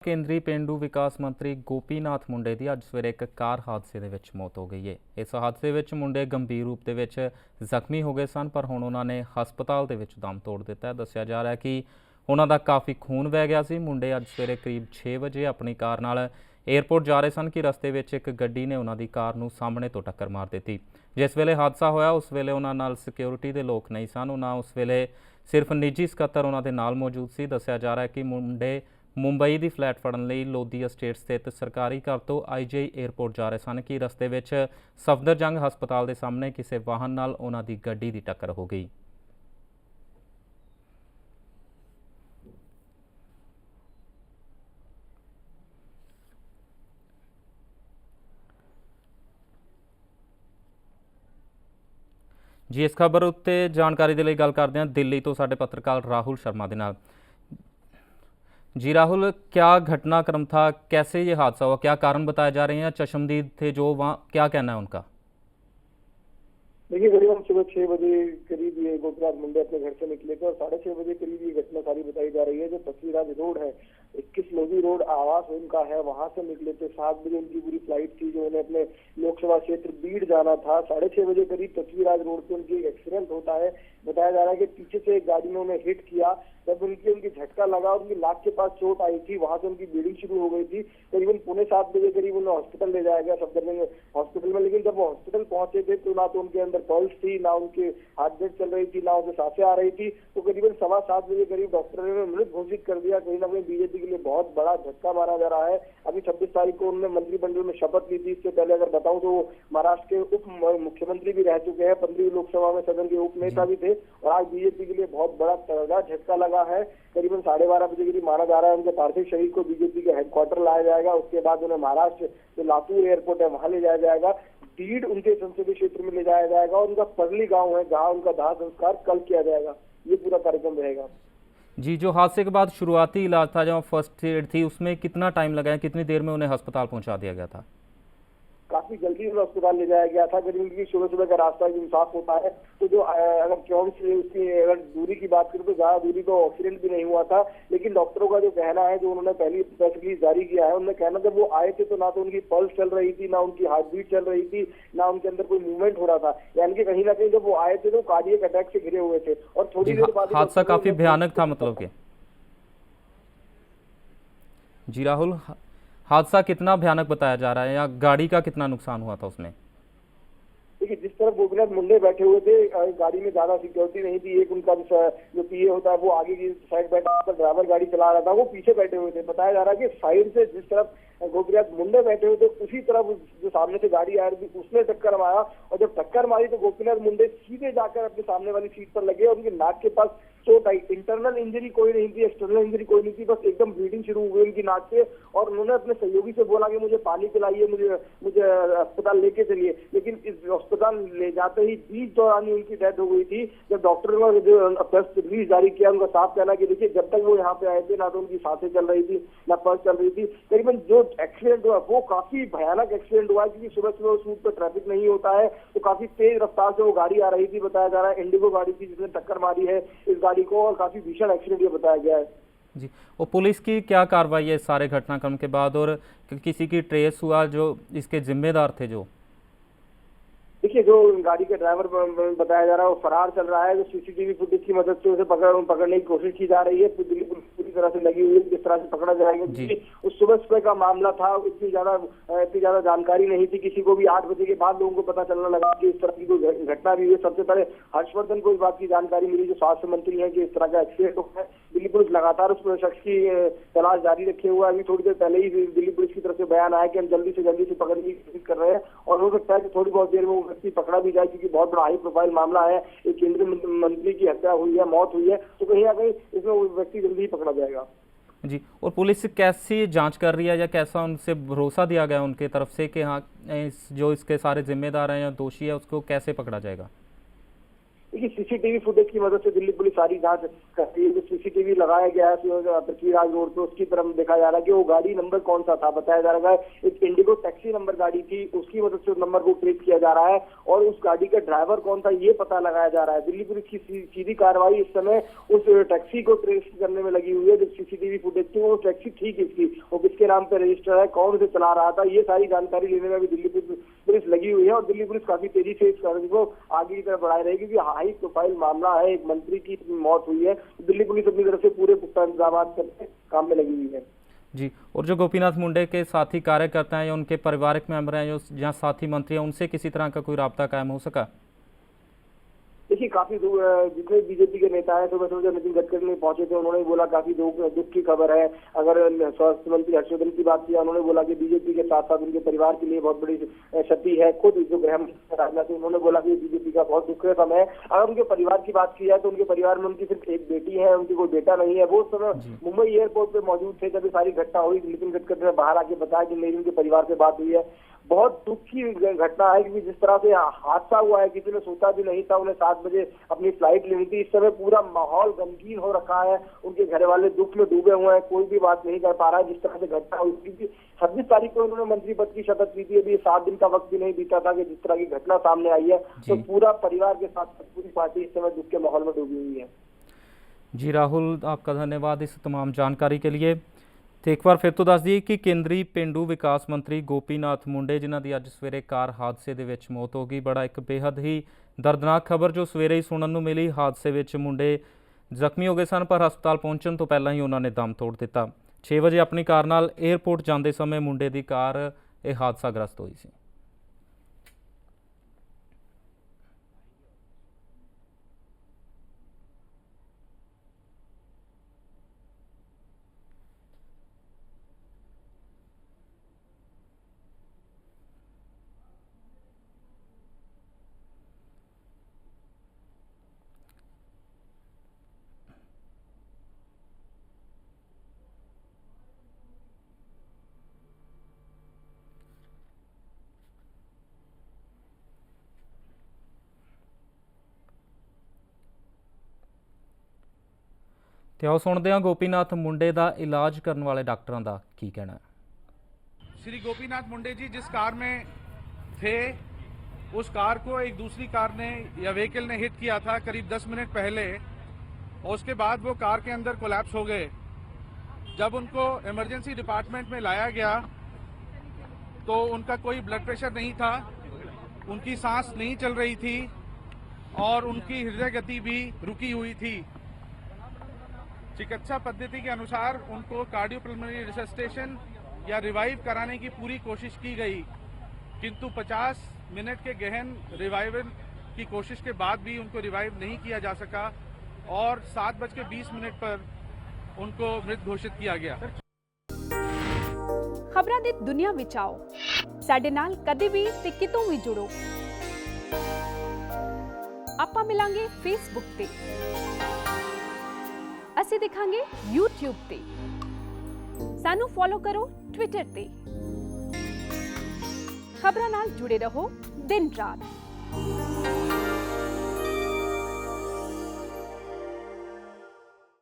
ਕੇਂਦਰੀ ਪੇਂਡੂ ਵਿਕਾਸ ਮੰਤਰੀ ਗੋਪੀਨਾਥ ਮੁੰਡੇ ਦੀ ਅੱਜ ਸਵੇਰੇ ਇੱਕ ਕਾਰ ਹਾਦਸੇ ਦੇ ਵਿੱਚ ਮੌਤ ਹੋ ਗਈ ਹੈ। ਇਸ ਹਾਦਸੇ ਵਿੱਚ ਮੁੰਡੇ ਗੰਭੀਰ ਰੂਪ ਦੇ ਵਿੱਚ ਜ਼ਖਮੀ ਹੋ ਗਏ ਸਨ, ਪਰ ਹੁਣ ਉਹਨਾਂ ਨੇ ਹਸਪਤਾਲ ਦੇ ਵਿੱਚ ਦਮ ਤੋੜ ਦਿੱਤਾ ਹੈ। ਦੱਸਿਆ ਜਾ ਰਿਹਾ ਹੈ ਕਿ ਉਹਨਾਂ ਦਾ ਕਾਫੀ ਖੂਨ ਵਹਿ ਗਿਆ ਸੀ। ਮੁੰਡੇ ਅੱਜ ਸਵੇਰੇ ਕਰੀਬ 6 ਵਜੇ ਆਪਣੀ ਕਾਰ ਨਾਲ ਏਅਰਪੋਰਟ ਜਾ ਰਹੇ ਸਨ ਕਿ ਰਸਤੇ ਵਿੱਚ ਇੱਕ ਗੱਡੀ ਨੇ ਉਹਨਾਂ ਦੀ ਕਾਰ ਨੂੰ ਸਾਹਮਣੇ ਤੋਂ ਟੱਕਰ ਮਾਰ ਦਿੱਤੀ। ਜਿਸ ਵੇਲੇ ਹਾਦਸਾ ਹੋਇਆ ਉਸ ਵੇਲੇ ਉਹਨਾਂ ਨਾਲ ਸਿਕਿਉਰਿਟੀ ਦੇ ਲੋਕ ਨਹੀਂ ਸਨ। ਉਹਨਾਂ ਉਸ ਵੇਲੇ ਸਿਰਫ ਨਿੱਜੀ ਸਕੱਤਰ ਉਹਨਾਂ ਦੇ ਨਾਲ ਮੌਜੂਦ ਸੀ। ਦੱਸਿਆ ਜਾ ਰਿਹਾ ਹੈ ਕਿ ਮੁੰਡੇ ਮੁੰਬਈ ਦੀ ਫਲੈਟ ਫੜਨ ਲਈ ਲੋਧੀ ਅਸਟੇਟ ਸਥਿਤ ਸਰਕਾਰੀ ਘਰ ਤੋਂ ਆਈਜੀਆਈ ਏਅਰਪੋਰਟ ਜਾ ਰਹੇ ਸਨ ਕਿ ਰਸਤੇ ਵਿੱਚ ਸਫਦਰਜੰਗ ਹਸਪਤਾਲ ਦੇ ਸਾਹਮਣੇ ਕਿਸੇ ਵਾਹਨ ਨਾਲ ਉਹਨਾਂ ਦੀ ਗੱਡੀ ਦੀ ਟੱਕਰ ਹੋ ਗਈ। जी, इस खबर उत्ते जानकारी के लिए गल करते हैं दिल्ली तो साडे पत्रकार राहुल शर्मा के नाल। जी राहुल, क्या घटनाक्रम था, कैसे ये हादसा हुआ, क्या कारण बताए जा रहे हैं? चश्मदीद थे जो वहाँ, क्या कहना है उनका? देखिए, करीबन सुबह 6 बजे करीब ये गोपीनाथ मुंडे अपने घर से निकले थे और 6:30 बजे करीब ये घटना सारी बताई जा रही है। जो पृथ्वीराज रोड है, 21 लोधी रोड आवास उनका है, वहां से निकले थे। 7 बजे उनकी पूरी फ्लाइट थी जो उन्हें अपने लोकसभा क्षेत्र बीड़ जाना था। 6:30 बजे करीब पृथ्वीराज रोड पे उनकी एक्सीडेंट होता है। बताया जा रहा है कि पीछे से एक गाड़ी ने उन्हें हिट किया, जब उनकी झटका लगा और उनकी नाक के पास चोट आई थी, वहां से उनकी ब्लीडिंग शुरू हो गई थी। करीबन 7:15 बजे करीब उन्हें हॉस्पिटल ले जाया गया सफदरजंग हॉस्पिटल में। लेकिन जब वो हॉस्पिटल पहुंचे थे तो ना तो उनके अंदर पल्स थी, ना उनके हार्ट बीट चल रही थी, ना उनसे सांसें आ रही थी। तो करीबन 7:15 बजे करीब डॉक्टर ने मृत घोषित कर दिया। कहीं ना कहीं बीजेपी के लिए बहुत बड़ा झटका माना जा रहा है। अभी 26 तारीख को उन्होंने मंत्रिमंडल में शपथ ली थी। इससे पहले अगर बताऊं तो वो महाराष्ट्र के उप मुख्यमंत्री भी रह चुके हैं, 15वीं लोकसभा में सदन के उप नेता भी थे और आज बीजेपी के लिए बहुत बड़ा तगड़ा झटका लगा है। करीबन 12:30 बजे करीब माना जा रहा है उनके पार्थिव शरीर को बीजेपी के हेडक्वार्टर लाया जाएगा। उसके बाद उन्हें महाराष्ट्र जो लातूर एयरपोर्ट है वहां ले जाया जाएगा। बीड उनके संसदीय क्षेत्र में ले जाया जाएगा और उनका परली गांव है जहां उनका दाह संस्कार कल किया जाएगा। ये पूरा कार्यक्रम रहेगा। जी, जो हादसे के बाद शुरुआती इलाज था, जो फर्स्ट एड थी, उसमें कितना टाइम लगा है, कितनी देर में उन्हें अस्पताल पहुंचा दिया गया था? काफी जल्दी उन्हें अस्पताल ले जाया गया था। करीब उनकी सुबह का रास्ता एकदम साफ होता है तो जो अगर 24 से उसकी अगर दूरी की बात करें तो ज्यादा दूरी तो एक्सीडेंट भी नहीं हुआ था। लेकिन डॉक्टरों का जो कहना है, जो उन्होंने पहली प्रेस रिलीज जारी किया है, उन्होंने कहना जब वो आए थे तो ना तो उनकी पल्स चल रही थी, ना उनकी हार्ट बीट चल रही थी, ना उनके अंदर कोई मूवमेंट हो रहा था। यानी कि कहीं ना कहीं जब वो आए थे तो कार्डियक अटैक से घिरे हुए थे और थोड़ी देर बाद हादसा काफी भयानक था। मतलब कि जी राहुल, हादसा कितना भयानक बताया जा रहा है या गाड़ी का कितना नुकसान हुआ था उसमें? देखिए, जिस तरफ गोपीनाथ मुंडे बैठे हुए थे गाड़ी में ज्यादा सिक्योरिटी नहीं थी। एक उनका जो पीए होता है वो आगे की साइड बैठा था, ड्राइवर गाड़ी चला रहा था, वो पीछे बैठे हुए थे। बताया जा रहा है कि साइड से जिस तरफ गोपीनाथ मुंडे बैठे हुए थे उसी तरफ जो सामने से गाड़ी आ रही थी उसने टक्कर मारा और जब टक्कर मारी तो गोपीनाथ मुंडे सीधे जाकर अपने सामने वाली सीट पर लगे और उनकी नाक के पास चोट आई। इंटरनल इंजरी कोई नहीं थी, एक्सटर्नल इंजरी कोई नहीं थी, बस एकदम ब्लीडिंग शुरू हो गई उनकी नाक से और उन्होंने अपने सहयोगी से बोला कि मुझे पानी पिलाइए, मुझे अस्पताल लेके चलिए। लेकिन इस अस्पताल ले जाते ही बीच दौरान ही उनकी डेथ हो गई थी। जब डॉक्टर ने जो प्रेस रिलीज जारी किया, उनका साफ कहना कि देखिए, जब तक वो यहाँ पे आए थे ना तो उनकी सांसें चल रही थी, ना पल्स चल रही थी। करीबन जो एक्सीडेंट हुआ वो काफी भयानक एक्सीडेंट हुआ है क्योंकि सुबह सुबह उस रूट पर ट्रैफिक नहीं होता है तो काफी तेज रफ्तार से वो गाड़ी आ रही थी। बताया जा रहा है इंडिगो गाड़ी थी जिसने टक्कर मारी है इस गाड़ी को और काफी भीषण एक्सीडेंट ये बताया गया है। जी, और पुलिस की क्या कार्रवाई है सारे घटनाक्रम के बाद, और किसी की ट्रेस हुआ जो इसके जिम्मेदार थे? जो देखिए, जो गाड़ी के ड्राइवर बताया जा रहा है वो फरार चल रहा है। जो सीसीटीवी फुटेज की मदद से उसे पकड़ने की कोशिश की जा रही है। दिल्ली पुलिस पूरी तरह से लगी हुई है किस तरह से पकड़ा जाएगा। उस सुबह का मामला था, इतनी ज्यादा जानकारी नहीं थी किसी को भी। 8 बजे के बाद लोगों को पता चलने लगा कि इस तरह की कोई घटना भी हुई। सबसे पहले हर्षवर्धन को इस बात की जानकारी मिली जो स्वास्थ्य मंत्री है कि इस तरह का एक्सीडेंट हुआ है। दिल्ली पुलिस लगातार उस शख्स की तलाश जारी रखे हुआ है। अभी थोड़ी देर पहले ही दिल्ली पुलिस की तरफ से बयान आया कि हम जल्दी से पकड़ने की कोशिश कर रहे हैं और हो सकता है कि थोड़ी बहुत देर में वो व्यक्ति पकड़ा भी जाए क्योंकि बहुत बड़ा हाई प्रोफाइल मामला है। एक केंद्रीय मंत्री की हत्या हुई है, मौत हुई है, तो कहीं ना कहीं इसमें वो व्यक्ति जल्दी ही पकड़ा जाएगा। जी, और पुलिस कैसी जांच कर रही है या कैसा उनसे भरोसा दिया गया उनके तरफ से कि हाँ जो इसके सारे जिम्मेदार हैं या दोषी है उसको कैसे पकड़ा जाएगा? देखिए सीसीटीवी फुटेज की मदद से दिल्ली पुलिस सारी जांच कर रही है। जो सीसीटीवी लगाया गया है पृथ्वीराज रोड पे, उसकी तरफ देखा जा रहा है कि वो गाड़ी नंबर कौन सा था। बताया जा रहा है एक इंडिगो टैक्सी नंबर गाड़ी थी, उसकी मदद से उस नंबर को ट्रेस किया जा रहा है और उस गाड़ी का ड्राइवर कौन था ये पता लगाया जा रहा है। दिल्ली पुलिस की सीधी कार्रवाई इस समय उस टैक्सी को ट्रेस करने में लगी हुई है। जो सीसीटीवी फुटेज थी वो टैक्सी थी किसकी, वो किसके नाम पे रजिस्टर है, कौन उसे चला रहा था, ये सारी जानकारी लेने में भी दिल्ली पुलिस लगी हुई है। और दिल्ली पुलिस काफी तेजी से इस कार्य को आगे की तरफ बढ़ा रही है, क्योंकि हाई प्रोफाइल मामला है, एक मंत्री की मौत हुई है। दिल्ली पुलिस अपनी तरफ से पूरे पुख्ता इंतजाम करके काम में लगी हुई है। जी, और जो गोपीनाथ मुंडे के साथी कार्यकर्ता हैं या उनके पारिवारिक मेंबर हैं, जो जहाँ साथी मंत्री हैं, उनसे किसी तरह का कोई राब्ता कायम हो सका? देखिए काफी जितने बीजेपी के नेता हैं सुबह सुबह नितिन गडकरी ने पहुंचे थे, उन्होंने बोला काफी दुख की खबर है। अगर स्वास्थ्य मंत्री हर्षवर्धन की बात किया, उन्होंने बोला कि बीजेपी के साथ साथ उनके परिवार के लिए बहुत बड़ी क्षति है। खुद जो गृह मंत्री राजनाथ सिंह, उन्होंने बोला कि बीजेपी का बहुत दुख है समय। अगर उनके परिवार की बात की जाए तो उनके परिवार में उनकी सिर्फ एक बेटी है, उनकी कोई बेटा नहीं है। वो उस समय मुंबई एयरपोर्ट पे मौजूद थे जब ये सारी घटना हुई। नितिन गडकरी ने बाहर आके बताया कि मेरी उनके परिवार से बात हुई है। बहुत दुख की घटना है, क्योंकि जिस तरह से हादसा हुआ है किसी ने सोचा भी नहीं था। उन्हें 7 बजे अपनी फ्लाइट लेनी थी। इस समय पूरा माहौल गमगीन हो रखा है, उनके घर वाले दुख में डूबे हुए हैं, कोई भी बात नहीं कर पा रहा है। जिस तरह से घटना हुई, क्योंकि 26 तारीख को उन्होंने मंत्री पद की शपथ ली थी, अभी 7 दिन का वक्त भी नहीं बीता था कि जिस तरह की घटना सामने आई है। तो पूरा परिवार के साथ पूरी पार्टी इस समय दुख के माहौल में डूबी हुई है। जी राहुल, आपका धन्यवाद इस तमाम जानकारी के लिए। तो एक बार फिर तो दस दईए कि केंद्रीय पेंडू विकास मंत्री गोपीनाथ मुंडे, जिन्हां दी अज सवेरे कार हादसे दे विच मौत हो गई। बड़ा एक बेहद ही दर्दनाक खबर जो सवेरे ही सुनन नूं मिली। हादसे विच मुंडे ਜ਼ਖਮੀ हो गए सन, पर हस्पताल पहुंचण तो पहलां ही उन्होंने दम तोड़ दिता। 6 वजे अपनी कार नाल एयरपोर्ट जाते समय मुंडे की कार यह हादसाग्रस्त हुई सी। ਤੇ ਆਓ ਸੁਣਦੇ ਹਾਂ गोपीनाथ मुंडे का इलाज करने वाले डॉक्टरों का की कहना है। श्री गोपीनाथ मुंडे जी जिस कार में थे, उस कार को एक दूसरी कार ने या व्हीकल ने हिट किया था करीब 10 मिनट पहले, और उसके बाद वो कार के अंदर कोलैप्स हो गए। जब उनको इमरजेंसी डिपार्टमेंट में लाया गया तो उनका कोई ब्लड प्रेशर नहीं था, उनकी सांस नहीं चल रही थी और उनकी हृदय गति भी रुकी हुई थी। चिकित्सा पद्धति के अनुसार उनको कार्डियोपल्मोनरी रिससिटेशन या रिवाइव कराने की पूरी कोशिश की गई, किंतु 50 मिनट के गहन रिवाइवल की कोशिश के बाद भी उनको रिवाइव नहीं किया जा सका और 7:20 पर उनको मृत घोषित किया गया। खबरां दी दुनिया विच आओ, साडे नाल कदे भी ते कितों भी जुड़ो। आपां मिलांगे फेसबुक ते, ਅਸੀਂ ਦਿਖਾਂਗੇ YouTube ਤੇ। ਸਾਨੂੰ ਫੋਲੋ ਕਰੋ Twitter ਤੇ। ਖਬਰਾਂ ਨਾਲ ਜੁੜੇ ਰਹੋ ਦਿਨ ਰਾਤ।